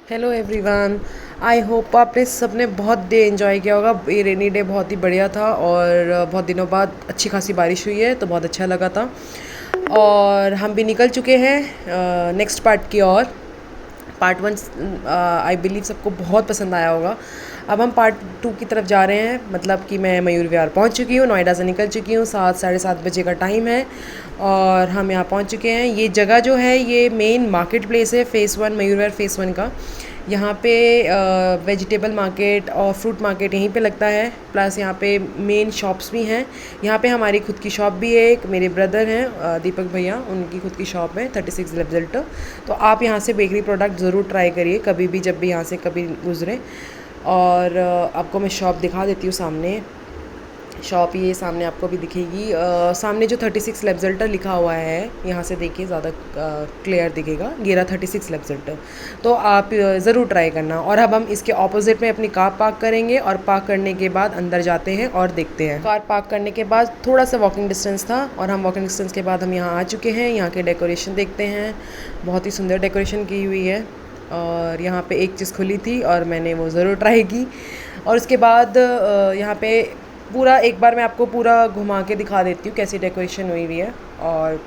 Hello everyone. I hope आपने सबने बहुत डे एंजॉय किया होगा। ये रेनी डे बहुत ही बढ़िया था और बहुत दिनों बाद अच्छी खासी बारिश हुई है तो बहुत अच्छा लगा था। और हम भी निकल चुके हैं नेक्स्ट पार्ट की ओर। पार्ट वन आई बिलीव सबको बहुत पसंद आया होगा। अब हम पार्ट टू की तरफ जा रहे हैं, मतलब कि मैं मयूर विहार पहुंच चुकी हूँ, नोएडा से निकल चुकी हूँ। 7 साढ़े 7 बजे का टाइम है और हम यहाँ पहुंच चुके हैं। ये जगह जो है ये मेन मार्केट प्लेस है फ़ेज़ 1, मयूर विहार फ़ेज़ 1 का। यहाँ पे वेजिटेबल मार्केट और फ्रूट मार्केट यहीं पे लगता है, प्लस यहाँ पे मेन शॉप्स भी हैं। यहाँ पे हमारी खुद की शॉप भी है, एक मेरे ब्रदर हैं दीपक भैया, उनकी खुद की शॉप है 36 लेवजल्ट। तो आप यहाँ से बेकरी प्रोडक्ट ज़रूर ट्राई करिए कभी भी, जब भी यहाँ से कभी गुजरें। और आपको मैं शॉप दिखा देती हूँ। सामने शॉप ये सामने आपको भी दिखेगी। सामने जो 36 लेवजल्टर लिखा हुआ है, यहाँ से देखिए ज़्यादा क्लियर दिखेगा, गेरा 36 लेवजल्टर। तो आप ज़रूर ट्राई करना। और अब हम इसके ऑपोजिट में अपनी कार पार्क करेंगे और पार्क करने के बाद अंदर जाते हैं और देखते हैं। कार पार्क करने के बाद थोड़ा सा वॉकिंग डिस्टेंस था और हम वॉकिंग डिस्टेंस के बाद हम यहाँ आ चुके हैं। यहाँ के डेकोरेशन देखते हैं, बहुत ही सुंदर डेकोरेशन की हुई है। और यहाँ पे एक चीज़ खुली थी और मैंने वो ज़रूर ट्राई की। और उसके बाद यहाँ पे पूरा एक बार मैं आपको पूरा घुमा के दिखा देती हूँ कैसी डेकोरेशन हुई हुई है। और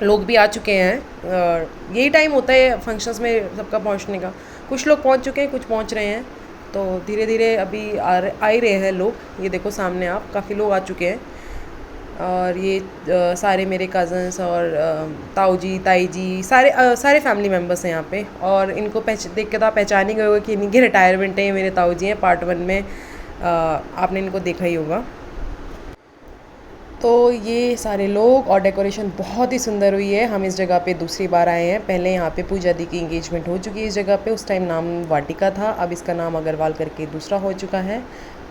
लोग भी आ चुके हैं और यही टाइम होता है फंक्शंस में सबका पहुँचने का। कुछ लोग पहुँच चुके हैं, कुछ पहुँच रहे हैं, तो धीरे धीरे अभी आ ही रहे हैं लोग। ये देखो सामने आप, काफ़ी लोग आ चुके हैं। और ये सारे मेरे कज़न्स और ताऊ जी ताई जी सारे फैमिली मेम्बर्स हैं यहाँ पे। और इनको देख के तो आप पहचान ही गए होगे कि इनकी रिटायरमेंट है। ये मेरे ताऊ जी हैं, पार्ट 1 में आपने इनको देखा ही होगा। तो ये सारे लोग और डेकोरेशन बहुत ही सुंदर हुई है। हम इस जगह पे दूसरी बार आए हैं। पहले यहाँ पे पूजा दी की इंगेजमेंट हो चुकी है इस जगह पे, उस टाइम नाम वाटिका था, अब इसका नाम अग्रवाल करके दूसरा हो चुका है।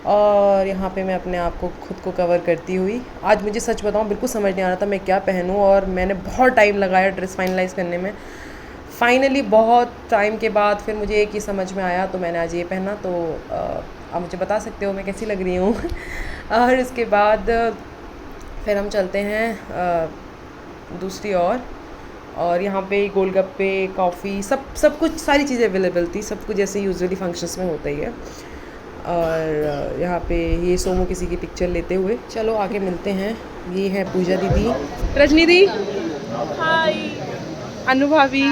और यहाँ पे मैं अपने आप को खुद को कवर करती हुई, आज मुझे सच बताऊँ बिल्कुल समझ नहीं आ रहा था मैं क्या पहनूँ, और मैंने बहुत टाइम लगाया ड्रेस फाइनलाइज़ करने में। फाइनली बहुत टाइम के बाद फिर मुझे एक ही समझ में आया, तो मैंने आज ये पहना। तो आप मुझे बता सकते हो मैं कैसी लग रही हूँ। और इसके बाद फिर हम चलते हैं दूसरी ओर। और यहाँ पे गोलगप्पे, कॉफ़ी, सब कुछ, सारी चीज़ें अवेलेबल थी, सब कुछ जैसे यूजुअली फंक्शंस में होता ही है। और यहाँ पे ये सोमो किसी की पिक्चर लेते हुए, चलो आगे मिलते हैं। ये है पूजा दीदी, रजनी दी, हाय। अनुभवी,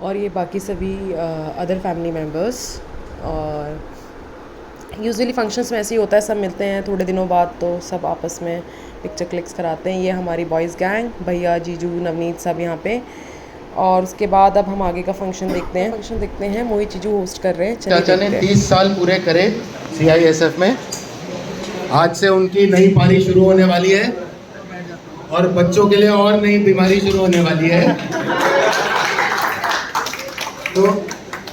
और ये बाकी सभी अदर फैमिली मेम्बर्स। और यूजुअली फंक्शंस में ऐसे ही होता है, सब मिलते हैं थोड़े दिनों बाद तो सब आपस में पिक्चर क्लिक्स कराते हैं। ये हमारी बॉयज़ गैंग, भैया, जीजू, नवनीत, सब यहाँ पे। और उसके बाद अब हम आगे का फंक्शन देखते हैं। मोहित जीजू होस्ट कर रहे हैं। चाचा ने 30 साल पूरे करे CISF में। आज से उनकी नई पारी शुरू होने वाली है और बच्चों के लिए और नई बीमारी शुरू होने वाली है। तो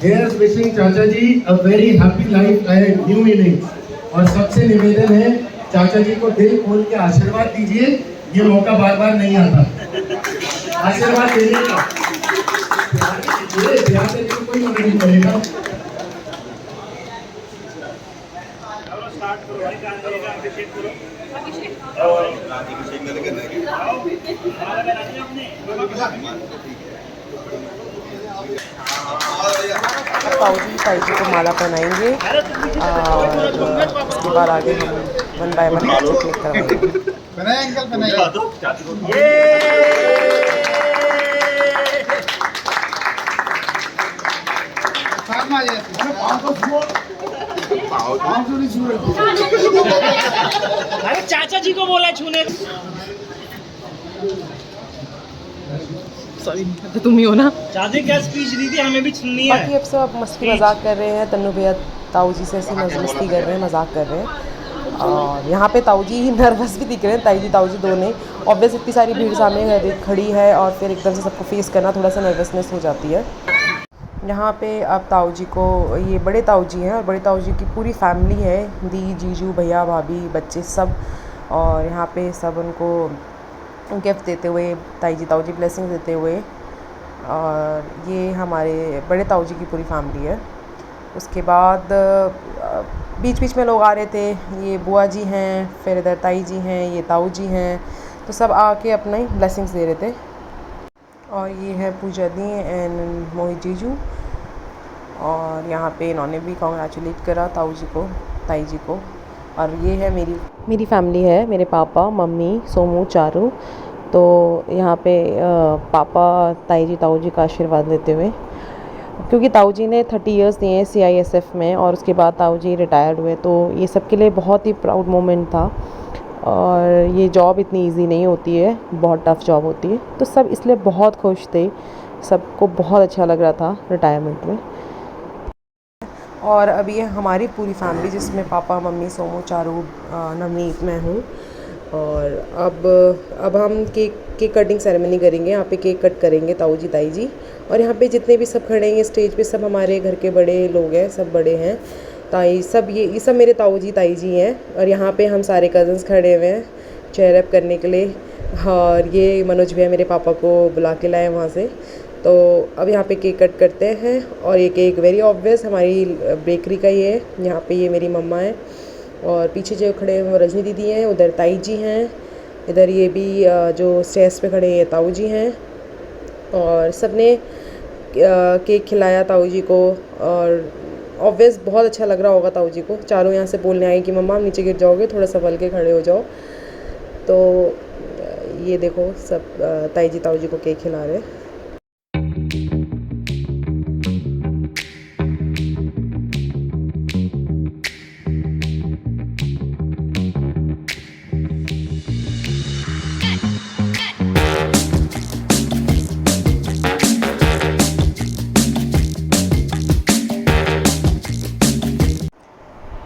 here's wishing chacha ji a very happy life and new innings. और सबसे निवेदन है, चाचा जी को दिल खोल के आशीर्वाद दीजिए, ये मौका बार बार नहीं आता। आशीर्वाद देने का कोई मना नहीं करेगा। ताऊ जी को माला पहनाएंगे और उसके बाद आगे हम 1 बाय 1 पिक्चर क्लिक करवाएंगे। अरे चाचा जी को बोला छूने। सॉरी, तो तुम ही हो ना। चाचा क्या स्पीच दी थी, हमें भी सुननी बाकी है। अब सब मस्ती मजाक कर रहे हैं। तन्नू भैया ताऊ जी से ऐसी मस्ती कर रहे हैं, मजाक कर रहे हैं। और यहाँ पे ताऊ जी नर्वस भी दिख रहे हैं, ताऊ जी दोनों। ऑब्वियस इतनी सारी भीड़ सामने खड़ी है और फिर एकदम से सबको फेस करना, थोड़ा सा नर्वसनेस हो जाती है। यहाँ पे अब ताऊ जी को, ये बड़े ताऊ जी हैं और बड़े ताऊ जी की पूरी फैमिली है, दी, जीजू, भैया, भाभी, बच्चे सब। और यहाँ पे सब उनको गिफ्ट देते हुए, ताऊ जी ब्लेसिंग देते हुए। और ये हमारे बड़े ताऊ जी की पूरी फैमिली है। उसके बाद बीच बीच में लोग आ रहे थे, ये बुआ जी हैं, फिर इधर ताई जी हैं, ये ताऊ जी हैं, तो सब आके अपना ही ब्लेसिंग्स दे रहे थे। और ये है पूजा दी एंड मोहित जीजू। और यहाँ पे इन्होंने भी कॉन्ग्रेचुलेट करा ताऊ जी को, ताई जी को। और ये है मेरी फैमिली है, मेरे पापा, मम्मी, सोमू, चारू। तो यहाँ पे पापा ताई जी ताऊ जी का आशीर्वाद लेते हुए, क्योंकि ताऊ जी ने 30 इयर्स दिए हैं CISF में और उसके बाद ताऊ जी रिटायर्ड हुए, तो ये सबके लिए बहुत ही प्राउड मोमेंट था। और ये जॉब इतनी इजी नहीं होती है, बहुत टफ़ जॉब होती है, तो सब इसलिए बहुत खुश थे, सबको बहुत अच्छा लग रहा था रिटायरमेंट में। और अभी ये हमारी पूरी फैमिली जिसमें पापा, मम्मी, सोमू, चारू, नवनीत, मैं हूँ। और अब हम केक कटिंग सेरेमनी करेंगे। यहाँ पे केक कट करेंगे ताऊ जी, ताई जी। और यहाँ पे जितने भी सब खड़े हैं स्टेज पे, सब हमारे घर के बड़े लोग हैं, सब बड़े हैं, ताई सब, ये सब मेरे ताऊ जी, ताई जी हैं। और यहाँ पे हम सारे कज़न्स खड़े हुए हैं चेयर अप करने के लिए। और ये मनोज भैया मेरे पापा को बुला के लाए वहाँ से। तो अब यहाँ पे केक कट करते हैं। और ये केक वेरी ऑब्वियस हमारी बेकरी का ही है। यहाँ पे ये मेरी मम्मा है और पीछे जो खड़े हैं वो रजनी दीदी हैं, उधर ताई जी हैं, इधर ये भी जो स्टेज पे खड़े हैं ताऊ जी हैं। और सबने केक खिलाया ताऊ जी को। और ऑब्वियस बहुत अच्छा लग रहा होगा ताऊ जी को। चारों यहाँ से बोलने आई कि मम्मा आप नीचे गिर जाओगे, थोड़ा संभल के खड़े हो जाओ। तो ये देखो सब ताई जी ताऊ जी को केक खिला रहे हैं।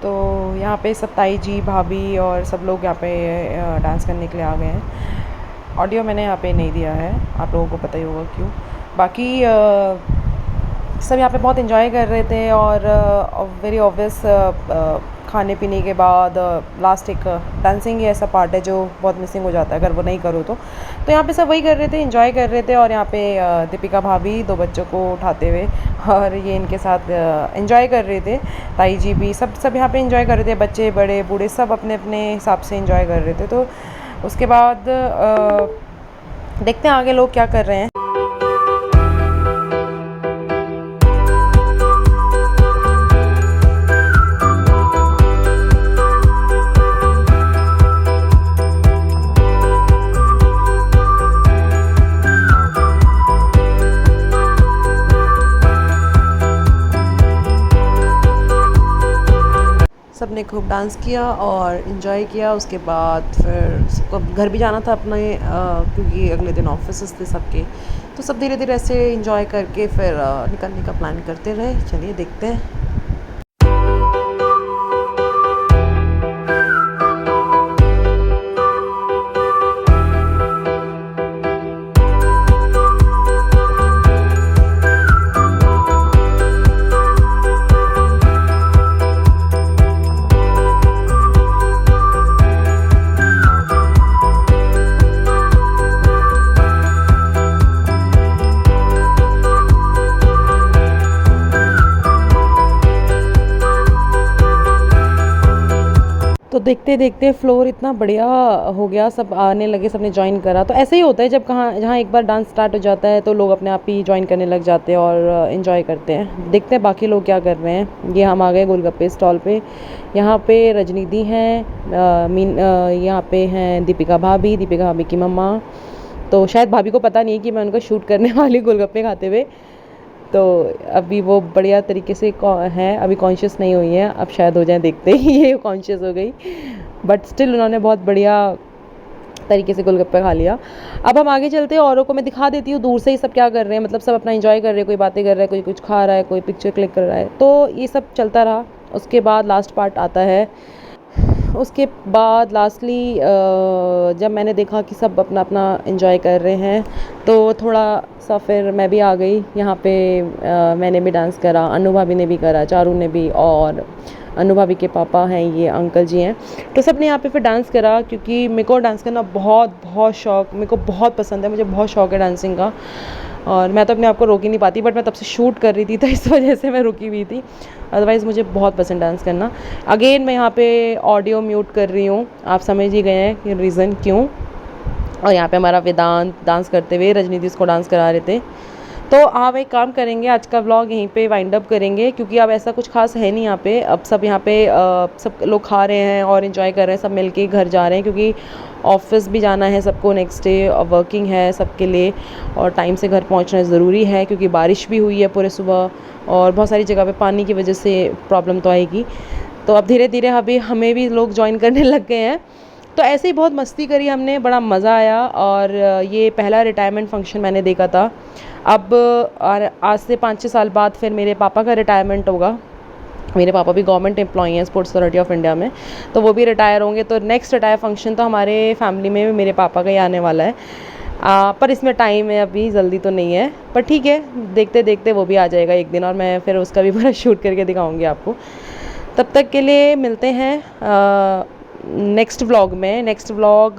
तो यहाँ पे सब ताई जी, भाभी और सब लोग यहाँ पे डांस करने के लिए आ गए हैं। ऑडियो मैंने यहाँ पे नहीं दिया है, आप लोगों को पता ही होगा क्यों। बाकी सब यहाँ पे बहुत एंजॉय कर रहे थे। और वेरी ऑब्वियस खाने पीने के बाद लास्ट एक डांसिंग ही ऐसा पार्ट है जो बहुत मिसिंग हो जाता है अगर वो नहीं करो तो यहाँ पे सब वही कर रहे थे, एंजॉय कर रहे थे। और यहाँ पे दीपिका भाभी 2 बच्चों को उठाते हुए और ये इनके साथ एंजॉय कर रहे थे। ताई जी भी सब यहाँ पे एंजॉय कर रहे थे, बच्चे बड़े बूढ़े सब अपने अपने हिसाब से एंजॉय कर रहे थे। तो उसके बाद देखते हैं आगे लोग क्या कर रहे हैं। सबने खूब डांस किया और इन्जॉय किया। उसके बाद फिर सबको घर भी जाना था अपने, क्योंकि अगले दिन ऑफिस थे सबके। तो सब धीरे धीरे ऐसे इन्जॉय करके फिर निकलने का प्लान करते रहे। चलिए देखते हैं। तो देखते देखते फ्लोर इतना बढ़िया हो गया, सब आने लगे, सबने ज्वाइन करा। तो ऐसे ही होता है जब जहाँ एक बार डांस स्टार्ट हो जाता है तो लोग अपने आप ही ज्वाइन करने लग जाते हैं और इन्जॉय करते हैं। देखते हैं बाकी लोग क्या कर रहे हैं। ये हम आ गए गोलगप्पे स्टॉल पे। यहाँ पे रजनी दी हैं, यहाँ पे हैं दीपिका भाभी की मम्मा। तो शायद भाभी को पता नहीं है कि मैं उनको शूट करने वाली गोलगप्पे खाते हुए। तो अभी वो बढ़िया तरीके से हैं, अभी कॉन्शियस नहीं हुई हैं, अब शायद हो जाए, देखते ही ये कॉन्शियस हो गई। बट स्टिल उन्होंने बहुत बढ़िया तरीके से गोलगप्पे खा लिया। अब हम आगे चलते हैं, औरों को मैं दिखा देती हूँ दूर से ही सब क्या कर रहे हैं। मतलब सब अपना एंजॉय कर रहे हैं, कोई बातें कर रहा है, कोई कुछ खा रहा है, कोई पिक्चर क्लिक कर रहा है। तो ये सब चलता रहा। उसके बाद लास्ट पार्ट आता है। उसके बाद लास्टली जब मैंने देखा कि सब अपना अपना एंजॉय कर रहे हैं तो थोड़ा सा फिर मैं भी आ गई यहाँ पे। मैंने भी डांस करा, अनु भाभी ने भी करा, चारू ने भी, और अनु भाभी के पापा हैं, ये अंकल जी हैं। तो सब ने यहाँ पे फिर डांस करा, क्योंकि मेरे को डांस करना बहुत शौक, मेरे को बहुत पसंद है, मुझे बहुत शौक है डांसिंग का। और मैं तो अपने आप को रोक ही नहीं पाती, बट मैं तब से शूट कर रही थी तो इस वजह से मैं रुकी हुई थी। अदरवाइज़ मुझे बहुत पसंद डांस करना। अगेन मैं यहाँ पे ऑडियो म्यूट कर रही हूँ, आप समझ ही गए हैं कि रीज़न क्यों। और यहाँ पे हमारा वेदांत डांस करते हुए, रजनीति उसको डांस करा रहे थे। तो आप एक काम करेंगे, आज का व्लॉग यहीं पे वाइंड अप करेंगे, क्योंकि अब ऐसा कुछ खास है नहीं यहाँ पे। अब सब यहाँ पे सब लोग खा रहे हैं और एंजॉय कर रहे हैं, सब मिलके घर जा रहे हैं, क्योंकि ऑफिस भी जाना है सबको नेक्स्ट डे, वर्किंग है सबके लिए, और टाइम से घर पहुँचना ज़रूरी है, क्योंकि बारिश भी हुई है पूरे सुबह और बहुत सारी जगह पे पानी की वजह से प्रॉब्लम तो आएगी। तो अब धीरे धीरे अभी हमें भी लोग ज्वाइन करने लग गए हैं। तो ऐसे ही बहुत मस्ती करी हमने, बड़ा मज़ा आया। और ये पहला रिटायरमेंट फंक्शन मैंने देखा था। अब आज से 5-6 साल बाद फिर मेरे पापा का रिटायरमेंट होगा। मेरे पापा भी गवर्नमेंट एम्प्लॉई हैं स्पोर्ट्स अथॉरिटी ऑफ इंडिया में, तो वो भी रिटायर होंगे। तो नेक्स्ट रिटायर फंक्शन तो हमारे फैमिली में मेरे पापा का ही आने वाला है। पर इसमें टाइम है, अभी जल्दी तो नहीं है, पर ठीक है, देखते देखते वो भी आ जाएगा एक दिन, और मैं फिर उसका भी पूरा शूट करके दिखाऊंगी आपको। तब तक के लिए मिलते हैं नेक्स्ट व्लॉग में। नेक्स्ट व्लॉग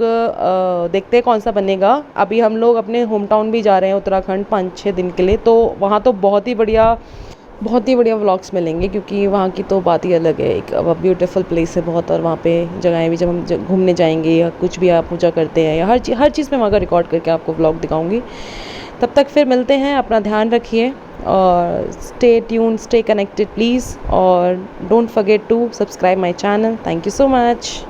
देखते हैं कौन सा बनेगा। अभी हम लोग अपने होम टाउन भी जा रहे हैं उत्तराखंड 5-6 दिन के लिए, तो वहाँ तो बहुत ही बढ़िया व्लॉग्स मिलेंगे, क्योंकि वहाँ की तो बात ही अलग है। एक ब्यूटीफुल प्लेस है बहुत, और वहाँ पे जगहें भी, जब हम घूमने जाएंगे या कुछ भी आप पूजा करते हैं या हर चीज़ में वहाँ का रिकॉर्ड करके आपको व्लॉग दिखाऊंगी। तब तक फिर मिलते हैं, अपना ध्यान रखिए और stay tune, stay connected please, और don't forget to subscribe my channel. Thank you so much.